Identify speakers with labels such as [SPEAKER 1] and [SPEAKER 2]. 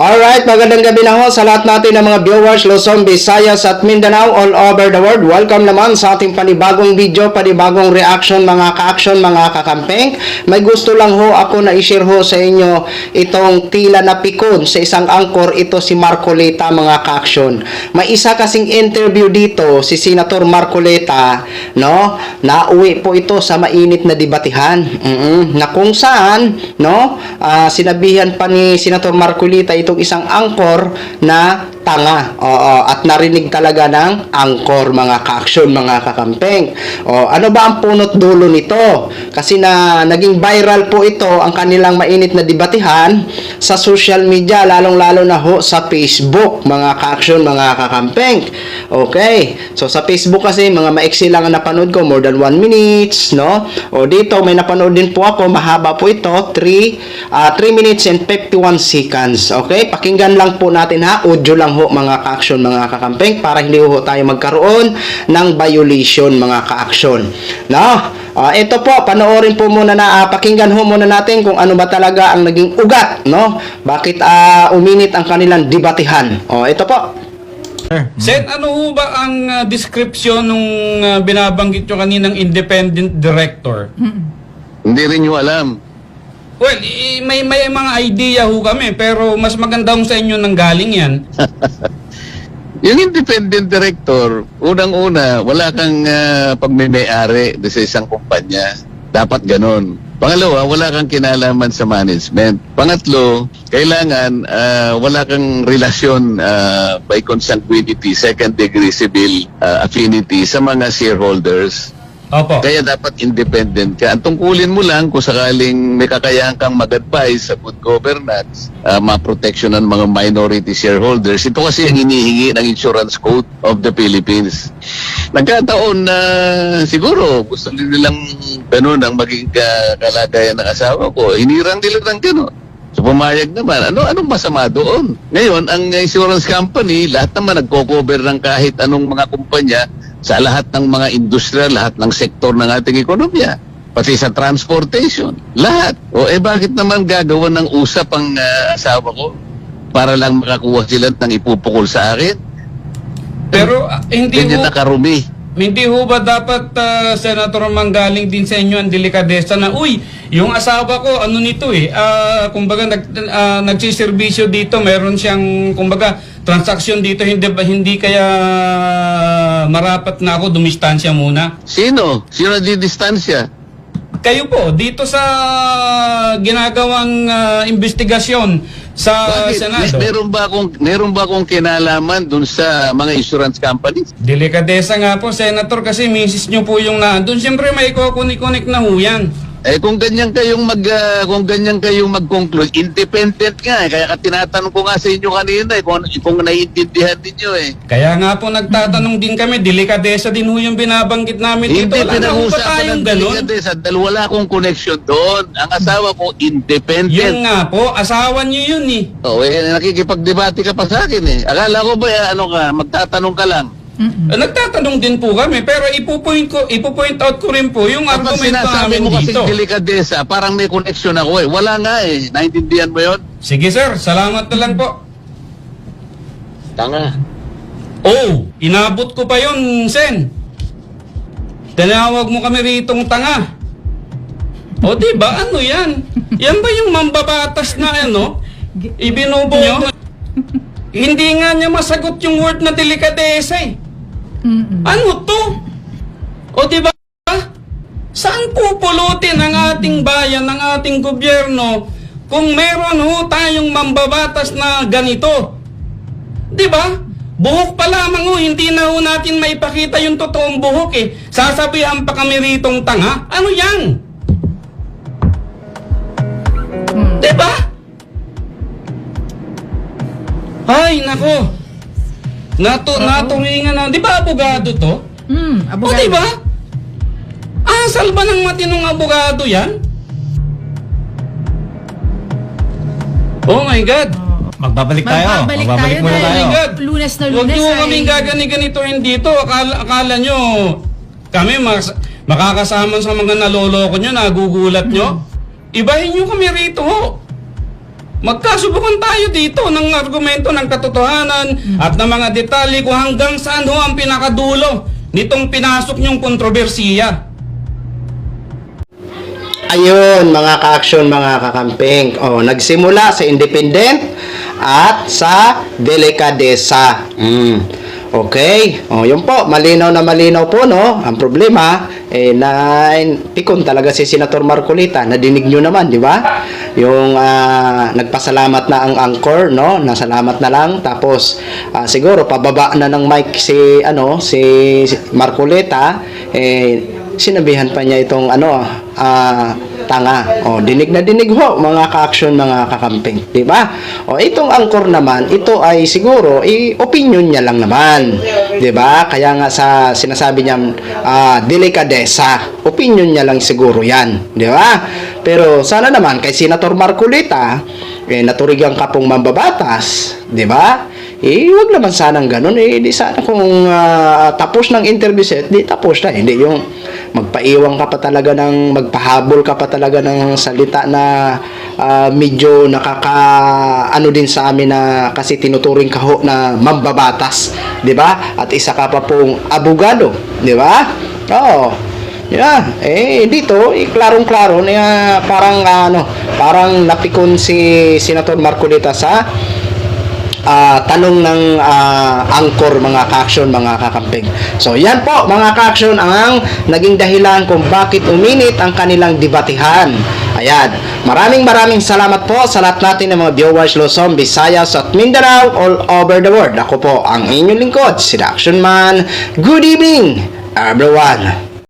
[SPEAKER 1] Alright, magandang gabi na ho sa lahat natin ng mga viewers, Luzon, Visayas at Mindanao all over the world. Welcome naman sa ating panibagong video, panibagong reaction mga ka-action, mga kakampeng. May gusto lang ho ako na i-share ho sa inyo itong tila na pikon sa isang angkor, ito si Marcoleta mga ka-action. May isa kasing interview dito, si Senator Marcoleta, no? Nauwi po ito sa mainit na debatihan. Na kung saan, no? Sinabihan pa ni Senator Marcoleta itong isang angkor na tanga. At narinig talaga ng angkor mga ka-action, mga kakampeng. Ano ba ang punot dulo nito? Kasi na naging viral po ito ang kanilang mainit na debatihan sa social media, lalong-lalo na ho sa Facebook, mga ka-action, mga kakampeng. Okay. So sa Facebook kasi mga maiksi lang ang napanood ko, more than 1 minutes, no? Dito may napanood din po ako, mahaba po ito, 3 minutes and 51 seconds. Okay? Pakinggan lang po natin ha, audio lang ho mga ka-action, mga kakampeng, para hindi ho tayo magkaroon ng violation mga ka-action. No? Ito po, panoorin po muna na, pakinggan ho muna natin kung ano ba talaga ang naging ugat, no? Bakit uminit ang kanilang debatihan. Ito po.
[SPEAKER 2] Sen, ano ho ba ang description nung binabanggit nyo kaninang independent director?
[SPEAKER 3] Hindi rin nyo alam.
[SPEAKER 2] Well, may mga idea ho kami, pero mas maganda ho sa inyo nang galing yan.
[SPEAKER 3] Yung independent director, unang-una, wala kang pagmimay-ari sa isang kumpanya. Dapat ganon. Pangalawa, wala kang kinalaman sa management. Pangatlo, kailangan wala kang relasyon by consanguinity, second degree civil affinity sa mga shareholders.
[SPEAKER 2] Opo.
[SPEAKER 3] Kaya dapat independent ka. Ang tungkulin mo lang kung sakaling may kakayahan kang mag-advise sa good governance, ma-protection ng mga minority shareholders. Ito kasi ang hinihingi ng Insurance Code of the Philippines. Nagkataon na siguro gusto nilang ganun ang maging kalagayan ng asawa ko. Hinirang nila ng ganun. So pumayag naman. Anong masama doon? Ngayon, ang insurance company, lahat naman nagko-cover ng kahit anong mga kumpanya sa lahat ng mga industriya, lahat ng sektor ng ating ekonomiya. Pati sa transportation. Lahat. Bakit naman gagawa ng usap ang asawa ko para lang makakuha sila ng ipupukol sa akin?
[SPEAKER 2] Pero hindi
[SPEAKER 3] Ganyan
[SPEAKER 2] ho,
[SPEAKER 3] nakarumi.
[SPEAKER 2] hindi ho ba dapat, Senator, manggaling din sa inyo ang delikadesa na, uy, yung asawa ko, ano nito kumbaga nagsiservisyo dito, meron siyang, kumbaga, transaksyon dito, hindi kaya marapat na ako dumistansya muna?
[SPEAKER 3] Sino? Sino nadidistansya?
[SPEAKER 2] Kayo po, dito sa ginagawang investigasyon sa
[SPEAKER 3] Bakit?
[SPEAKER 2] Senado.
[SPEAKER 3] Meron ba akong kinalaman dun sa mga insurance companies?
[SPEAKER 2] Delikadesa nga po, Senator, kasi misis nyo po yung nandun. Siyempre may kukunik-kunik na ho yan.
[SPEAKER 3] Kung ganyan kayong mag-conclude, independent nga kaya tinatanong ko nga sa inyo kanina kung naiintindihan niyo
[SPEAKER 2] Kaya nga po nagtatanong din kami, delikadesa din ho yung binabanggit namin dito.
[SPEAKER 3] Hindi
[SPEAKER 2] Wala na ho ba
[SPEAKER 3] pinag-uusapan
[SPEAKER 2] tayong
[SPEAKER 3] ng
[SPEAKER 2] ganun?
[SPEAKER 3] delikadesa dahil wala akong connection doon. Ang asawa ko independent.
[SPEAKER 2] Yun nga po, asawa nyo yun
[SPEAKER 3] Nakikipagdebate ka pa sa akin Akala ko ba magtatanong ka lang.
[SPEAKER 2] Nagtatanong din po kami, pero ipo-point out ko rin po yung
[SPEAKER 3] Kapag
[SPEAKER 2] argumento
[SPEAKER 3] sinasabi
[SPEAKER 2] namin
[SPEAKER 3] mo kasi
[SPEAKER 2] dito.
[SPEAKER 3] delikadesa, parang may connection ako Wala nga Naintindihan mo yon?
[SPEAKER 2] Sige sir, salamat na lang po.
[SPEAKER 3] Tanga.
[SPEAKER 2] Inabot ko pa yun, Sen. Tinawag mo kami ritong tanga. Diba? Ano yan? Yan ba yung mambabatas na ibinubo nyo? Hindi nga niya masagot yung word na delikadesa Ano to? Diba? Saan pupulutin ang ating bayan, ang ating gobyerno kung meron ho tayong mambabatas na ganito? Diba? Buhok pa lamang hindi na ho natin maipakita yung totoong buhok Sasabihan pa kami ritong tanga? Ano yan? Diba? Ay, nako. Naturingan na. Di ba abogado to?
[SPEAKER 4] Abogado.
[SPEAKER 2] Di ba? Asal ba ng matinong abogado yan? Oh my God.
[SPEAKER 5] Magbabalik tayo. Magbabalik muna
[SPEAKER 4] dahil
[SPEAKER 5] tayo.
[SPEAKER 2] God.
[SPEAKER 4] Lunes na
[SPEAKER 2] Huwag
[SPEAKER 4] lunes
[SPEAKER 2] nyo
[SPEAKER 4] ay...
[SPEAKER 2] kaming gaganito-ganitoin dito. Akala nyo, kami makakasama sa mga naloloko nyo, nagugulat nyo. Ibahin nyo kami rito ho. Magkasubukan tayo dito ng argumento ng katotohanan at ng mga detalye kung hanggang saan ho ang pinakadulo nitong pinasok niyong kontrobersiya.
[SPEAKER 1] Ayun, mga ka-action, mga kakamping. Oh, nagsimula sa independent at sa delikadesa. Okay. Oh, yun po, malinaw na malinaw po, no? Ang problema, pikon talaga si Senator Marcolita. Nadinig nyo naman, di ba? Yung nagpasalamat na ang anchor, no? Nasalamat na lang. Tapos, siguro, pababa na ng mic si Marcolita. Sinabihan pa niya itong tanga. O, dinig na dinig ho, mga ka-action, mga kakamping. Diba? O, itong angkor naman, ito ay siguro, opinion niya lang naman. Diba? Kaya nga sa sinasabi niya, delikadesa. Opinion niya lang siguro yan. Diba? Pero sana naman, kay Senator Marcolita, naturigang ka pong mambabatas. Diba? Wag naman sanang ganun. Di sana kung tapos ng interview set, di tapos na. Hindi yung magpaiwang ka pa talaga magpahabol ka pa talaga ng salita na medyo nakaka din sa amin na kasi tinuturing ka ho na mambabatas, 'di ba? At isa ka pa pong abogado, 'di ba? Oo. Yeah, dito klarong-klaro na parang napikon si Senator Marcolita sa tanong ng angkor, mga ka-action, mga kakamping. So yan po, mga ka-action, ang naging dahilan kung bakit uminit ang kanilang debatihan. Ayan, maraming salamat po sa lahat natin ng mga viewers Luzon, Visayas at Mindanao all over the world. Ako po ang inyong lingkod, si The Action Man. Good evening, everyone.